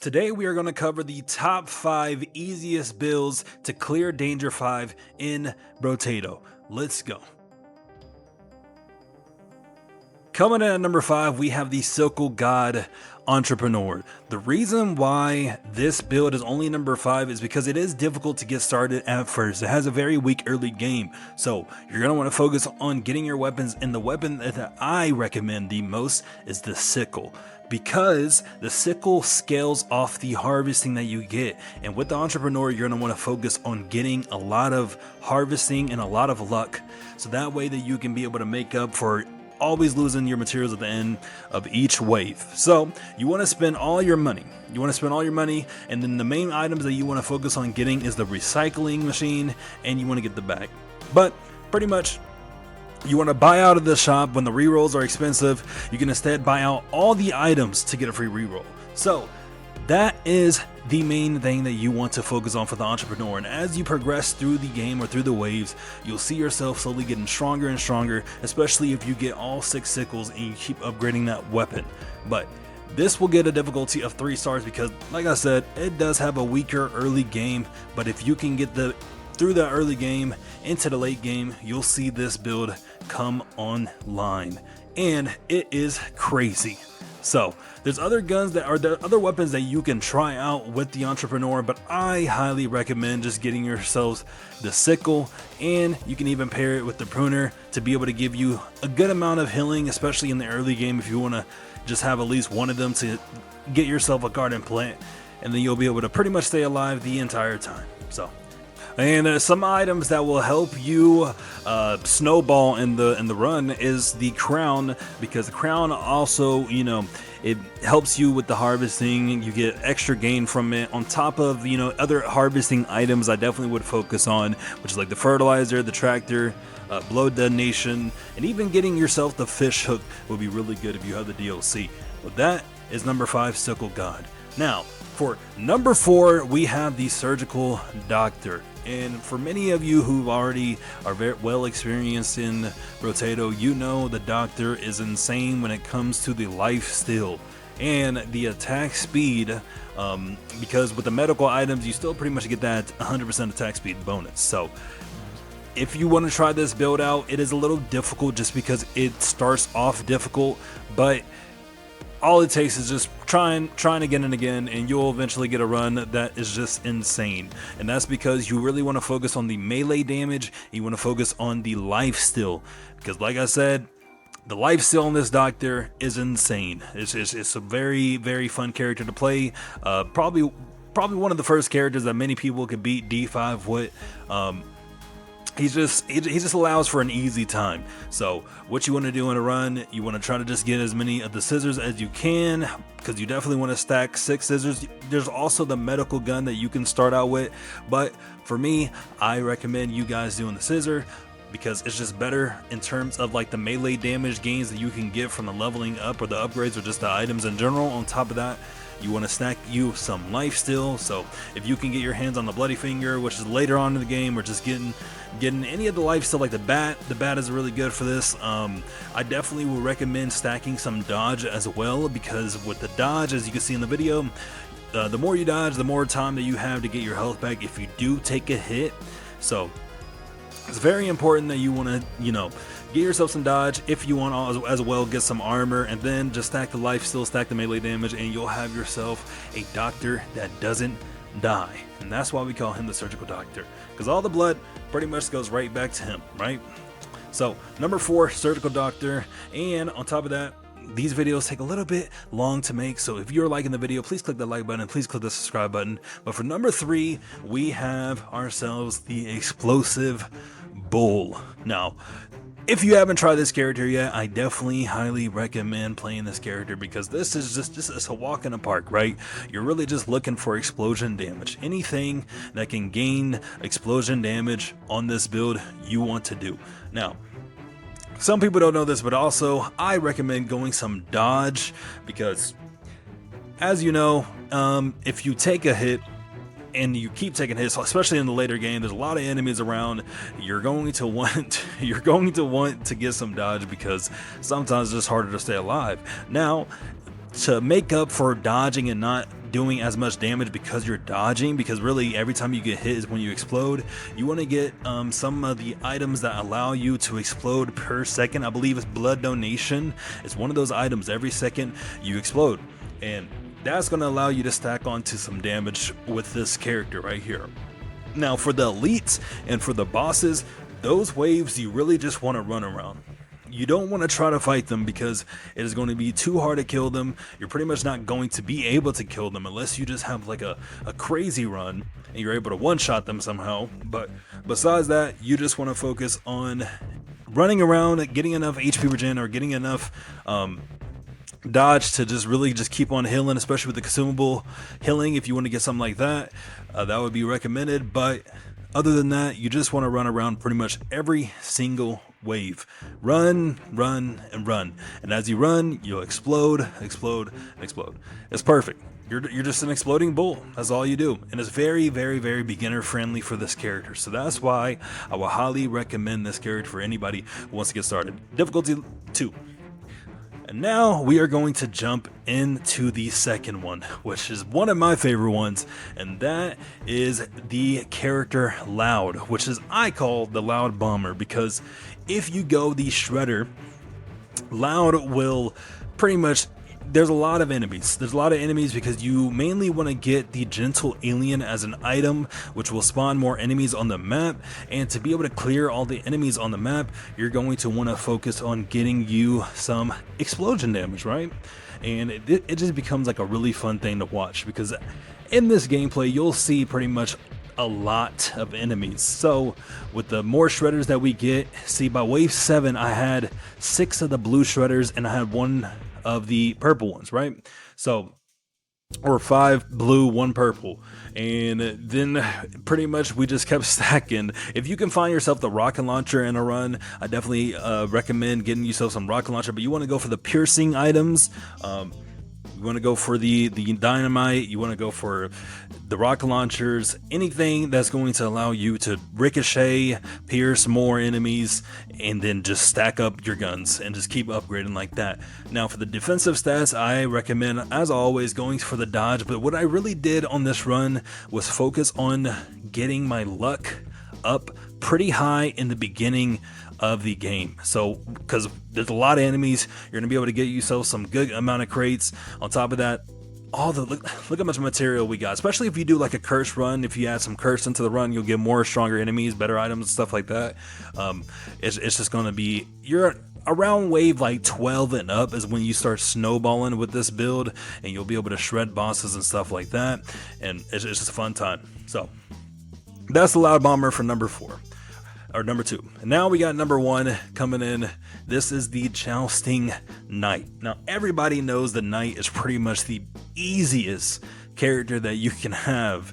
Today we are going to cover the top 5 easiest builds to clear Danger 5 in Brotato. Let's go. Coming in at number 5, we have the Sickle God Entrepreneur. The reason why this build is only number 5 is because it is difficult to get started at first. It has a very weak early game, so you're going to want to focus on getting your weapons, and the weapon that I recommend the most is the sickle, because the sickle scales off the harvesting that you get. And with the Entrepreneur, you're going to want to focus on getting a lot of harvesting and a lot of luck, so that way that you can be able to make up for always losing your materials at the end of each wave. So you want to spend all your money. And then the main items that you want to focus on getting is the recycling machine, and you want to get the bag. But pretty much, you want to buy out of the shop when the rerolls are expensive. You can instead buy out all the items to get a free reroll. So that is the main thing that you want to focus on for the Entrepreneur. And as you progress through the game or through the waves, you'll see yourself slowly getting stronger and stronger, especially if you get all 6 sickles and you keep upgrading that weapon. But this will get a difficulty of 3 stars because, like I said, it does have a weaker early game. But if you can get through the early game into the late game, you'll see this build come online, and it is crazy. So there's other guns that are other weapons that you can try out with the Entrepreneur, but I highly recommend just getting yourselves the sickle, and you can even pair it with the pruner to be able to give you a good amount of healing, especially in the early game if you want to just have at least one of them to get yourself a garden plant, and then you'll be able to pretty much stay alive the entire time. So, and some items that will help you snowball in the run is the crown, because the crown also, it helps you with the harvesting. You get extra gain from it on top of, other harvesting items I definitely would focus on, which is like the fertilizer, the tractor, blow detonation, and even getting yourself the fish hook would be really good if you have the DLC. But that is number 5, Sickle God. Now, for number 4, we have the Surgical Doctor. And for many of you who already are very well experienced in Brotato, you know the Doctor is insane when it comes to the life steal and the attack speed, because with the medical items you still pretty much get that 100% attack speed bonus. So if you want to try this build out, it is a little difficult just because it starts off difficult, but all it takes is just trying again and again, and you'll eventually get a run that is just insane. And that's because you really want to focus on the melee damage, and you want to focus on the life steal, because like I said, the life steal on this Doctor is insane. It's a very, very fun character to play. Probably one of the first characters that many people could beat D5 with. He just allows for an easy time. So what you want to do in a run, you want to try to just get as many of the scissors as you can, because you definitely want to stack 6 scissors. There's also the medical gun that you can start out with, but for me, I recommend you guys doing the scissor, because it's just better in terms of like the melee damage gains that you can get from the leveling up or the upgrades or just the items in general. On top of that, you want to stack you some life steal. So if you can get your hands on the bloody finger, which is later on in the game, or just getting any of the life steal like the bat is really good for this. I definitely will recommend stacking some dodge as well, because with the dodge, as you can see in the video, the more you dodge, the more time that you have to get your health back if you do take a hit. So it's very important that you want to, get yourself some dodge. If you want as well, get some armor, and then just stack the life steal, stack the melee damage, and you'll have yourself a Doctor that doesn't die. And that's why we call him the Surgical Doctor, because all the blood pretty much goes right back to him, right? So number 4, Surgical Doctor. And on top of that, these videos take a little bit long to make, so if you're liking the video, please click the like button and please click the subscribe button. But for number 3, we have ourselves the Explosive Bull. Now, if you haven't tried this character yet, I definitely highly recommend playing this character, because this is just a walk in the park, right? You're really just looking for explosion damage. Anything that can gain explosion damage on this build, you want to do. Now, some people don't know this, but also I recommend going some dodge, because as you know, if you take a hit and you keep taking hits, especially in the later game, there's a lot of enemies around. You're going to want to get some dodge, because sometimes it's just harder to stay alive. Now, to make up for dodging and not doing as much damage because you're dodging, because really every time you get hit is when you explode. You want to get some of the items that allow you to explode per second. I believe it's blood donation. It's one of those items. Every second you explode, and that's going to allow you to stack onto some damage with this character right here. Now for the elites and for the bosses, those waves you really just want to run around. You don't want to try to fight them because it is going to be too hard to kill them. You're pretty much not going to be able to kill them unless you just have like a crazy run and you're able to one-shot them somehow. But besides that, you just want to focus on running around, getting enough HP regen or getting enough dodge to just really just keep on healing, especially with the consumable healing. If you want to get something like that, that would be recommended. But other than that, you just want to run around pretty much every single wave. Run, run, and run. And as you run, you'll explode, explode, and explode. It's perfect. You're just an exploding bull. That's all you do. And it's very, very, very beginner friendly for this character. So that's why I will highly recommend this character for anybody who wants to get started. Difficulty 2. And now we are going to jump into the second one, which is one of my favorite ones, and that is the character Loud, which is I call the Loud Bomber, because if you go the Shredder, Loud will pretty much, there's a lot of enemies. There's a lot of enemies because you mainly want to get the Gentle Alien as an item, which will spawn more enemies on the map. And to be able to clear all the enemies on the map, you're going to want to focus on getting you some explosion damage, right? And it just becomes like a really fun thing to watch, because in this gameplay, you'll see pretty much a lot of enemies. So with the more shredders that we get, see by wave 7, I had 6 of the blue shredders and I had 1 of the purple ones, right? So, or 5 blue, 1 purple, and then pretty much we just kept stacking. If you can find yourself the rocket launcher in a run, I definitely recommend getting yourself some rocket launcher, but you want to go for the piercing items. You want to go for the dynamite, you want to go for the rocket launchers, anything that's going to allow you to ricochet, pierce more enemies, and then just stack up your guns and just keep upgrading like that. Now for the defensive stats, I recommend, as always, going for the dodge, but what I really did on this run was focus on getting my luck up pretty high in the beginning of the game. So because there's a lot of enemies, you're gonna be able to get yourself some good amount of crates. On top of that, all the look how much material we got, especially if you do like a curse run. If you add some curse into the run, you'll get more stronger enemies, better items, stuff like that. It's just gonna be, you're around wave like 12 and up is when you start snowballing with this build, and you'll be able to shred bosses and stuff like that, and it's just a fun time. So that's the Loud Bomber for number 4. Or number 2. And now we got number 1 coming in. This is the Jousting Knight. Now everybody knows the Knight is pretty much the easiest character that you can have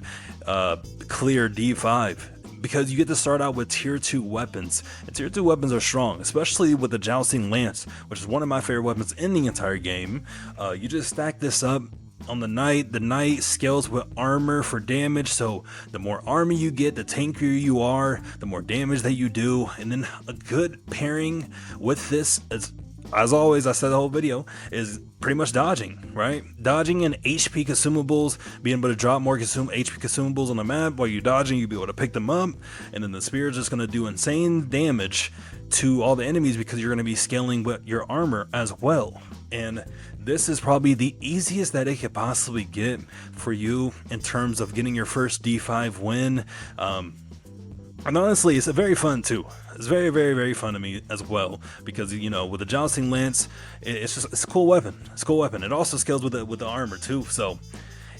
clear D5, because you get to start out with tier 2 weapons, and tier 2 weapons are strong, especially with the Jousting Lance, which is one of my favorite weapons in the entire game. You just stack this up on the Knight scales with armor for damage, so the more armor you get, the tankier you are, the more damage that you do. And then a good pairing with this is, as always, I said the whole video, is pretty much dodging, right? Dodging and HP consumables, being able to drop more HP consumables on the map while you're dodging, you'll be able to pick them up, and then the spear is just going to do insane damage to all the enemies because you're going to be scaling with your armor as well. And this is probably the easiest that it could possibly get for you in terms of getting your first D5 win. And honestly, it's very fun too. It's very, very, very fun to me as well, because, you know, with the Jousting Lance, it's a cool weapon. It's a cool weapon. It also scales with the armor too. So,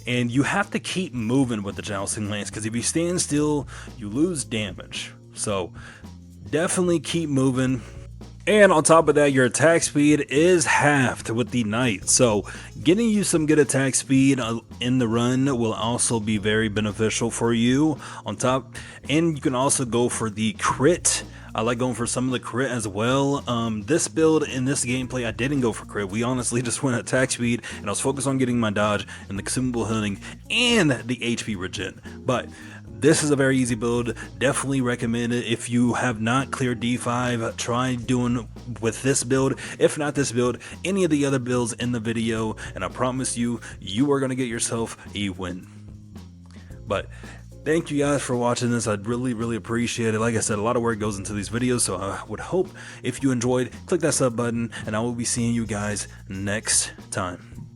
and you have to keep moving with the Jousting Lance, because if you stand still, you lose damage. So definitely keep moving. And on top of that, your attack speed is halved with the Knight. So getting you some good attack speed in the run will also be very beneficial for you on top. And you can also go for the crit. I like going for some of the crit as well. This build in this gameplay, I didn't go for crit. We honestly just went attack speed, and I was focused on getting my dodge and the consumable healing and the HP regen. But this is a very easy build. Definitely recommend it. If you have not cleared D5, try doing with this build. If not this build, any of the other builds in the video, and I promise you, you are going to get yourself a win. But thank you guys for watching this. I'd really appreciate it. Like I said, a lot of work goes into these videos, so I would hope if you enjoyed, click that sub button, and I will be seeing you guys next time.